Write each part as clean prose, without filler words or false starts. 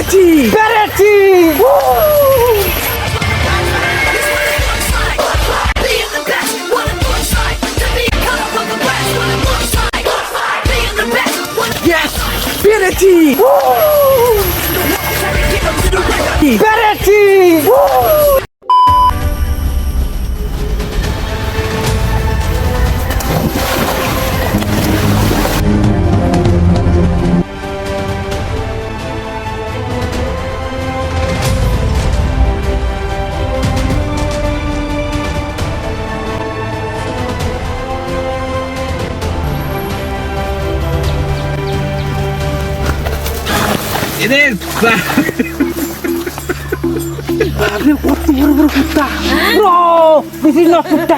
পেরেছি পেরেছি। Yes! পেরেছি পেরেছি। এদের আরে কত বড় বড় কুত্তা ব্রো, দিস ইজ নট কুত্তা,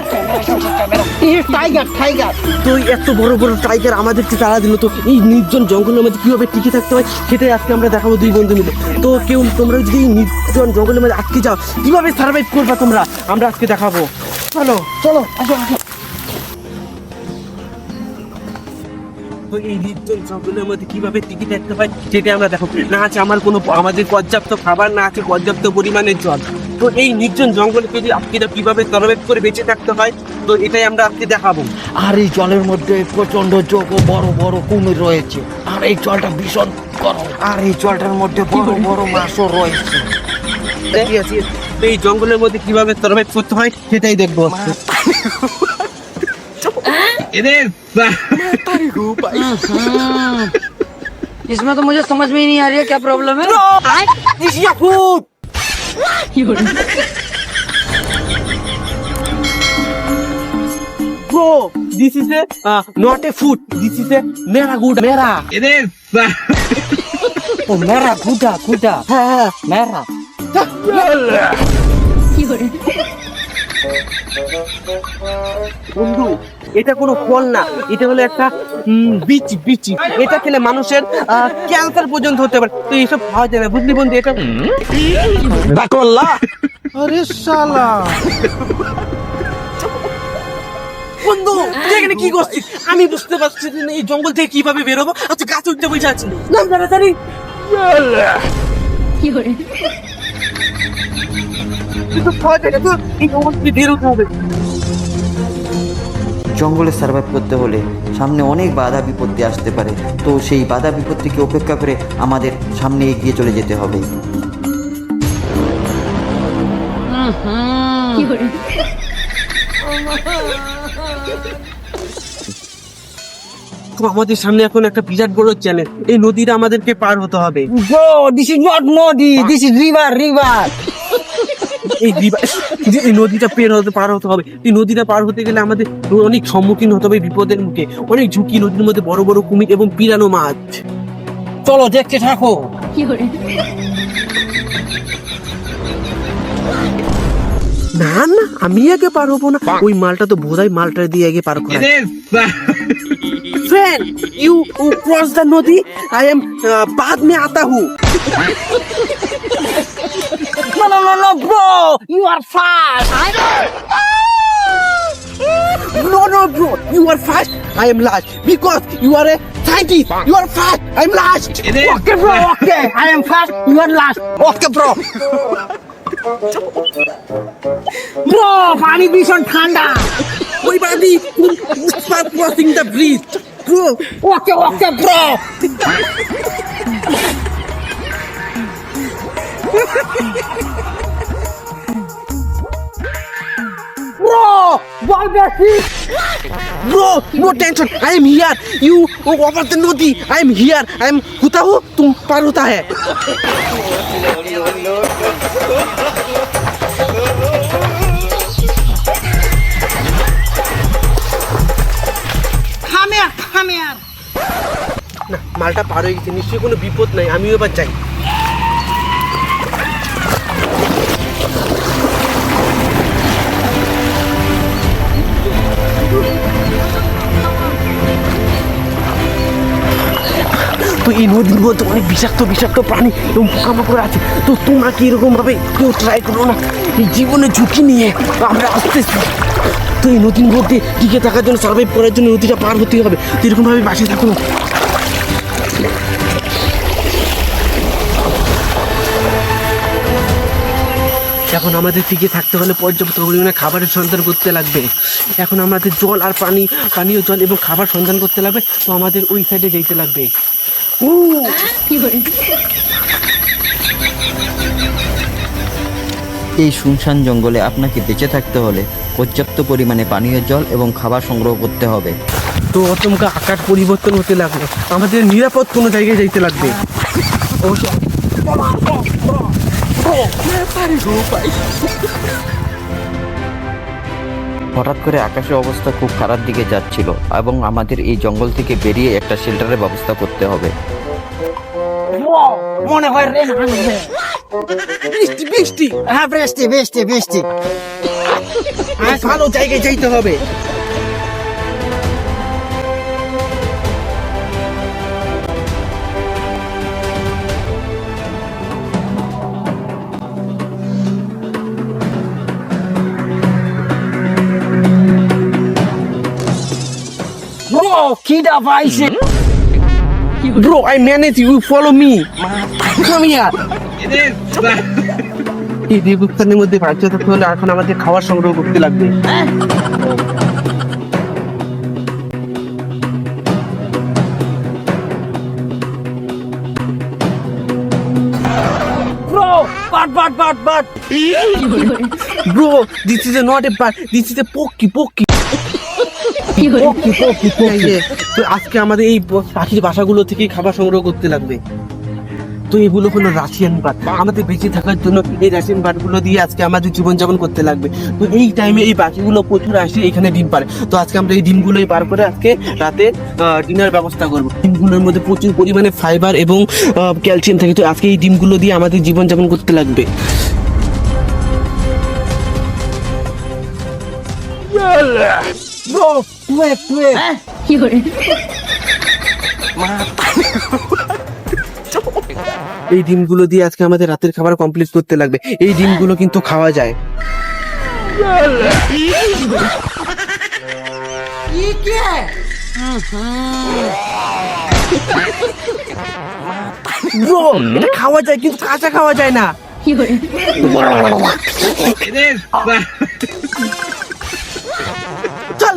ইজ টাইগার টাইগার। তো এত বড় বড় টাইগার আমাদেরকে তাড়া দিল, তো এই নির্জন জঙ্গলের মধ্যে কিভাবে টিকে থাকতে হয় সেটাই আজকে আমরা দেখাবো দুই বন্ধু মিলে। তো কেউ তোমরা যদি এই নির্জন জঙ্গলের মধ্যে আটকে যাও কিভাবে সার্ভাইভ করবা তোমরা, আমরা আজকে দেখাবো। চলো চলো আসো আসো। তো এই নির্জন জঙ্গলের মধ্যে কিভাবে টিকে থাকতে হয় সেটা আমরা দেখো। না আছে আমাদের পর্যাপ্ত খাবার, না আছে পর্যাপ্ত পরিমাণের জল। তো এই নির্জন জঙ্গলে যদি আজকেরা কিভাবে সার্ভাইভ করে বেঁচে থাকতে হয় তো এটাই আমরা আজকে দেখাবো। আর এই জলের মধ্যে প্রচন্ড যোগ ও বড় বড় কুমির রয়েছে, আর এই জলটা ভীষণ গরম, আর এই জলটার মধ্যে বড় বড় মাছও রয়েছে। ঠিক আছে, তো এই জঙ্গলের মধ্যে কিভাবে সার্ভাইভ করতে হয় সেটাই দেখবো। এদের इसमें तो मुझे समझ में ही नहीं आ रही है क्या प्रॉब्लम है। This is your food. Bro, this is not a food. This is a mera good mera. এদের ओ मेरा गुदा गुदा হ্যাঁ मेरा বন্ধু, এটা কোনো ফল না, এটা হলো একটা বিচি বিচি। এটা খেলে মানুষের ক্যান্সার পর্যন্ত হতে পারে, তো এইসব খাওয়া যায় না বুঝলি বন্ধু। এটা আরে শালা বন্ধু, তুই এখানে কি করছিস? আমি বুঝতে পারছি না এই জঙ্গল থেকে কিভাবে বেরোবো। আচ্ছা গাছ উঠতে বসে আছি, নাম তাড়াতাড়ি। কিন্তু খাওয়া যায় না, তো এই জঙ্গল থেকে বেরোতে হবে। জঙ্গলে সার্ভাইভ করতে হলে সামনে অনেক বাধা বিপত্তি আসতে পারে, তো সেই বাধা বিপত্তিকে উপেক্ষা করে আমাদের সামনে এগিয়ে চলে যেতে হবে। তো আমাদের সামনে এখন একটা বিরাট বড় চ্যালেঞ্জ, এই নদীটা আমাদেরকে পার হতে হবে। ব্রো, দিস ইজ নট নদী, দিস ইজ রিভার রিভার। এই নদীটা পার হতে হবে। এই নদীটা পার হতে গেলে আমাদের অনেক সম্মুখীন হতে হবে বিপদের মুখে, অনেক ঝুঁকি। নদীর মধ্যে বড় বড় কুমির এবং পিরানো মাছ। চলো দেখতে থাকো। না না, আমি আগে পার হবো না, ওই মালটা তো বোধহয় মালটা দিয়ে আগে পার করে। এদের Friend, you cross the nodi. I am बाद में आता हूँ। No no no no bro, you are fast. No no bro, you are fast. I am last because you are a scientist. You are fast. I am last. এদের Okay bro, okay, I am fast, you are last. Okay bro. Bro, পানি ভীষণ ঠান্ডা। ওই বাদি start crossing the bridge. Bro, Okay okay bro. Bro, বল বেশি। bro, no tension. I am here. You over the nodi. I am here. I am होता हूँ, तुम पार होता है। না, মালটা পার হয়ে গেছে, নিশ্চয়ই কোনো বিপদ নাই। আমিও এবার যাই। তো এই নদীর মধ্যে অনেক বিষাক্ত বিষাক্ত প্রাণী এবং পোকামাকড় আছে, তো তোমরা কি এরকম ভাবে কেউ ট্রাই করো না। এই জীবনে ঝুঁকি নিয়ে আমরা আসতেছি। তো এই নদীর মধ্যে টিকে থাকার জন্য, সার্ভাইভ করার জন্য নদীটা পার হতে হবে। তো এরকম ভাবে বাসে থাকো না। এখন আমাদের টিকে থাকতে হলে পর্যাপ্ত পরিমাণে খাবারের সন্ধান করতে লাগবে। এখন আমাদের জল আর পানীয় জল এবং খাবার সন্ধান করতে লাগবে। তো আমাদের ওই সাইডে যেতে লাগবে। এই শুনশান জঙ্গলে আপনাকে বেঁচে থাকতে হলে পর্যাপ্ত পরিমাণে পানীয় জল এবং খাবার সংগ্রহ করতে হবে। তো আচমকা আকার পরিবর্তন হতে লাগলো, আমাদের নিরাপদ কোনো জায়গায় যাইতে লাগবে। হঠাৎ করে আকাশের অবস্থা খুব খারাপ দিকে যাচ্ছিল এবং আমাদের এই জঙ্গল থেকে বেরিয়ে একটা শেল্টারের ব্যবস্থা করতে হবে। মনে হয় রেন আসবে। বৃষ্টি বৃষ্টি, হ্যাঁ বৃষ্টি বৃষ্টি বৃষ্টি। ভালো জায়গায় যাইতে হবে। ব্রো কিডা পাইছে। Bro, I manage, you follow me. Come here. এদের এই দেবস্থানের মধ্যে বাচ্চা থাকতে হলে এখন আমাদের খাবার সংগ্রহ করতে লাগবে। Bro but. Bro, this is not a bird, this is a pocky. Poki. তো আজকে আমাদের এই পাখির বাসাগুলো থেকে খাবার সংগ্রহ করতে লাগবে। তো এগুলো হলো রাশিয়ান বার্ড। আমাদের বেঁচে থাকার জন্য এই রাশিয়ান বার্ডগুলো দিয়ে আজকে আমাদের জীবনযাপন করতে লাগবে। তো এই টাইমে এই পাখিগুলো প্রচুর আসে এখানে ডিম পারে। তো আজকে আমরা এই ডিমগুলোই বার করে আজকে রাতে ডিনার ব্যবস্থা করবো। ডিমগুলোর মধ্যে প্রচুর পরিমাণে ফাইবার এবং ক্যালসিয়াম থাকে। তো আজকে এই ডিমগুলো দিয়ে আমাদের জীবনযাপন করতে লাগবে। ব্রো টুয়ে এই ডিমগুলো দিয়ে আজকে আমাদের রাতের খাবার কমপ্লিট করতে লাগবে। এই ডিমগুলো কিন্তু খাওয়া যায়। Bro, এটা খাওয়া যায় কিন্তু কাঁচা খাওয়া যায় না। এদের চল।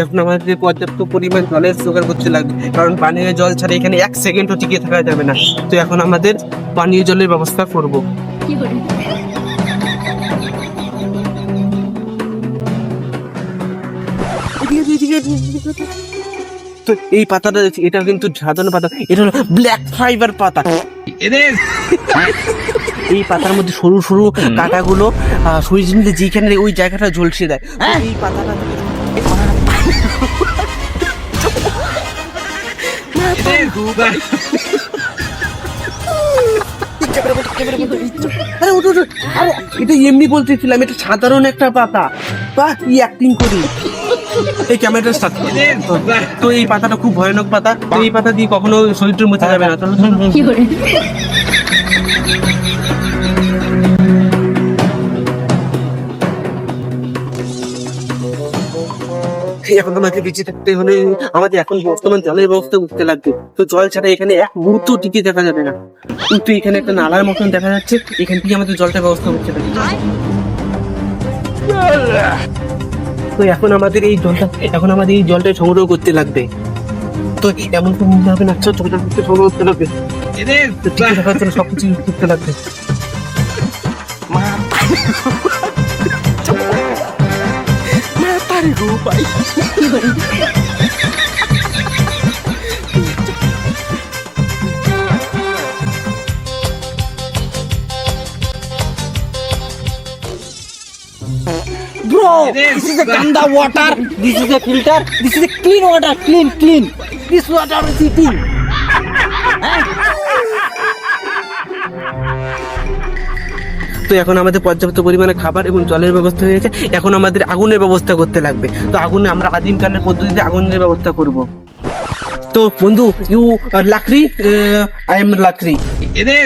এখন আমাদের পর্যাপ্ত পরিমাণ জলের জোগাড় করতে লাগবে, কারণ পানীয় জল ছাড়া এখানে 1 সেকেন্ডও টিকে থাকা যাবে না। তো এখন আমাদের পানীয় জলের ব্যবস্থা করব। তো এই পাতাটা এটা কিন্তু সাধারণ পাতা, এটা হলো ব্ল্যাক ফাইবার পাতা। এদের এই পাতার মধ্যে সরু সরু কাঁটাগুলো শরীর নিলে যেখানে ওই জায়গাটা ঝলসে দেয়। তো এই পাতাটা আরে ওঠ। আরে এটা এমনি বলতেছিলাম, এটা সাধারণ একটা পাতা। বাহ কি অ্যাক্টিং করি। এই ক্যামেরাটা স্টার্ট। তো এই পাতাটা খুব ভয়ানক পাতা। তো এই পাতা দিয়ে কখনো শরীরটা মুছে যাবে না। চলো এখন আমাকে বেঁচে থাকতে হলে আমাদের এখন বর্তমান জলের ব্যবস্থা করতে লাগবে। তো জল ছাড়া এখানে এক মুহূর্ত টিকে দেখা যাবে না। কিন্তু এখানে একটা নালার মতন দেখা যাচ্ছে, এখান থেকে আমাদের জলটা ব্যবস্থা করতে লাগবে। তো এখন আমাদের এই জলটা সংগ্রহ করতে লাগবে। তো এমন তো মনে হবে না, জলটা সংগ্রহ করতে লাগবে। এদের তো টিকে থাকার জন্য সবকিছু ইউজ করতে লাগবে। Bro, this is a ganda water. This is a filter. This is a clean water. Clean. This water is eating. তো এখন আমাদের পর্যাপ্ত পরিমাণে খাবার এবং জলের ব্যবস্থা হয়েছে। এখন আমাদের আগুনের ব্যবস্থা করতে লাগবে। তো আগুনে আমরা আদিমকালের পদ্ধতিতে আগুনের ব্যবস্থা করব। তো বন্ধু, ইউ লাকড়ি, আই এম লাকড়ি। এদের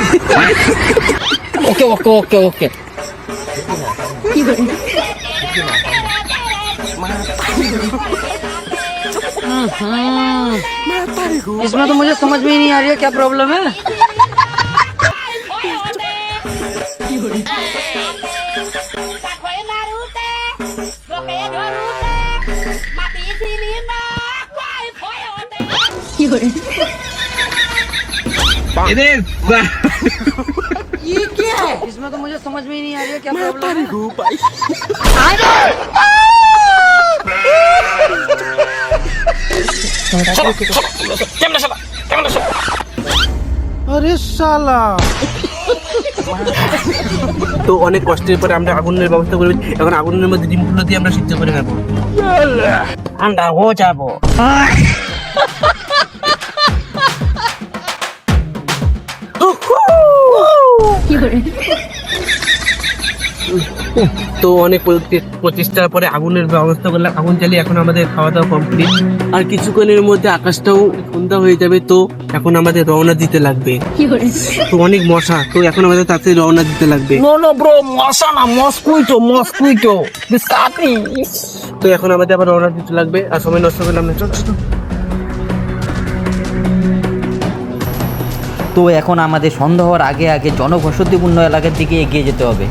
Okay. इसमें तो मुझे समझ में ही नहीं आ रही है क्या प्रॉब्लम है। এদের इसमें तो मुझे समझ में ही नहीं आ रही है क्या प्रॉब्लम है। আরে শালা তো অনেক কষ্টের পরে আমরা আগুনের ব্যবস্থা করে এখন আগুনের মধ্যে ডিমগুলো দিয়ে আমরা সিদ্ধ করে খাবো। अंडा हो जाबो। তো অনেক প্রচেষ্টার পরে আগুনের ব্যবস্থা করলাম, আগুন জ্বালিয়ে এখন আমাদের খাওয়া দাওয়া কমপ্লিট। আর কিছুক্ষণের মধ্যে আকাশটাও সন্ধ্যা হয়ে যাবে, তো এখন আমাদের রওনা দিতে লাগবে। তো অনেক মশা, তো এখন আমাদের তাতে রওনা দিতে লাগবে। নো নো ব্রো, মশা না, মস্কুইটো দিস কাপি। তো এখন আমাদের আবার রওনা দিতে লাগবে, আর সময় নষ্ট করলাম না। চল চল চল। তো এখন আমাদের সন্ধ্যা হওয়ার আগে আগে জনবসতিপূর্ণ এলাকার দিকে এগিয়ে যেতে হবে।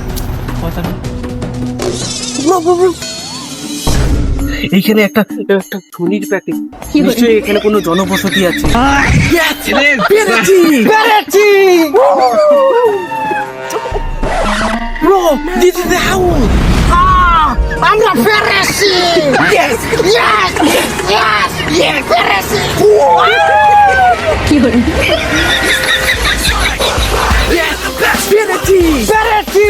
এইখানে একটা খনির প্যাকেট, নিশ্চয়ই এখানে কোনো জনবসতি আছে। Bro, this is the house. আমরা পেরেছি। Yes, yes, yes, yes, পেরেছি। পেরেছি।